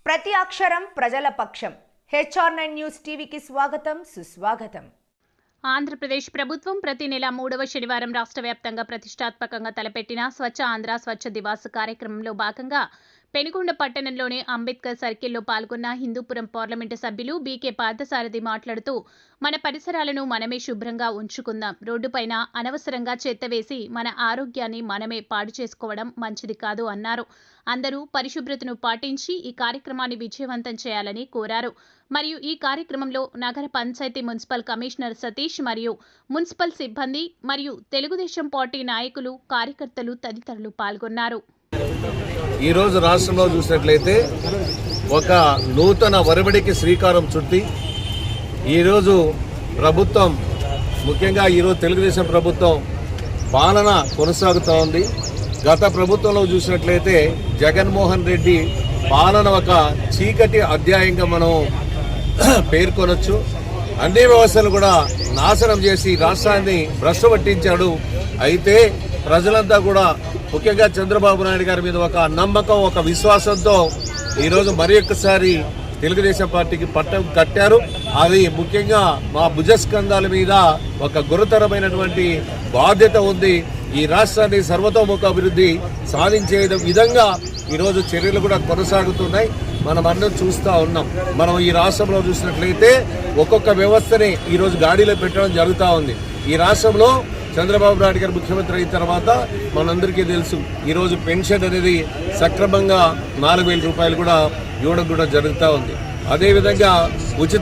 ప్రతి అక్షరం ప్రజల పక్షం. HR9 న్యూస్ టీవీకి స్వాగతం, సుస్వాగతం. ఆంధ్రప్రదేశ్ ప్రభుత్వం ప్రతి నెల 3వ శనివారం రాష్ట్ర వ్యాప్తంగా ప్రతిష్టాత్మకంగా తలపెట్టిన స్వచ్ఛ ఆంధ్ర స్వచ్ఛ దివాస్ కార్యక్రమంలో భాగంగా పెనుకొండ పట్టణంలోని అంబేద్కర్ సర్కిల్లో పాల్గొన్న హిందూపురం పార్లమెంటు సభ్యులు బీకే పార్థసారథి మాట్లాడుతూ, మన పరిసరాలను మనమే శుభ్రంగా ఉంచుకుందాం. రోడ్డుపైన అనవసరంగా చెత్త వేసి మన ఆరోగ్యాన్ని మనమే పాడు చేసుకోవడం మంచిది కాదు అన్నారు. అందరూ పరిశుభ్రతను పాటించి ఈ కార్యక్రమాన్ని విజయవంతం చేయాలని కోరారు. మరియు ఈ కార్యక్రమంలో నగర పంచాయతీ మున్సిపల్ కమిషనర్ సతీష్ మరియు మున్సిపల్ సిబ్బంది మరియు తెలుగుదేశం పార్టీ నాయకులు, కార్యకర్తలు తదితరులు పాల్గొన్నారు. ఈరోజు రాష్ట్రంలో చూసినట్లయితే ఒక నూతన ఒరవడికి శ్రీకారం చుట్టి ఈరోజు ప్రభుత్వం, ముఖ్యంగా ఈరోజు తెలుగుదేశం ప్రభుత్వం పాలన కొనసాగుతూ ఉంది. గత ప్రభుత్వంలో చూసినట్లయితే జగన్మోహన్ రెడ్డి పాలన ఒక చీకటి అధ్యాయంగా మనం పేర్కొనొచ్చు. అన్ని వ్యవస్థలు కూడా నాశనం చేసి రాష్ట్రాన్ని భ్రష్టు పట్టించాడు. అయితే ప్రజలంతా కూడా ముఖ్యంగా చంద్రబాబు నాయుడు గారి మీద ఒక నమ్మకం, ఒక విశ్వాసంతో ఈరోజు మరి ఒక్కసారి తెలుగుదేశం పార్టీకి పట్టం కట్టారు. అది ముఖ్యంగా మా భుజస్కంధాల మీద ఒక గురుతరమైనటువంటి బాధ్యత ఉంది. ఈ రాష్ట్రాన్ని సర్వతోముఖ అభివృద్ధి సాధించే విధంగా ఈరోజు చర్యలు కూడా కొనసాగుతున్నాయి. మనం అందరం చూస్తూ ఉన్నాం. మనం ఈ రాష్ట్రంలో చూసినట్లయితే ఒక్కొక్క వ్యవస్థని ఈరోజు గాడిలో పెట్టడం జరుగుతూ ఉంది. ఈ రాష్ట్రంలో చంద్రబాబు నాయుడు గారు ముఖ్యమంత్రి అయిన తర్వాత మనందరికీ తెలుసు, ఈరోజు పెన్షన్ అనేది సక్రమంగా 4,000 రూపాయలు కూడా ఇవ్వడం కూడా జరుగుతూ ఉంది. అదేవిధంగా ఉచిత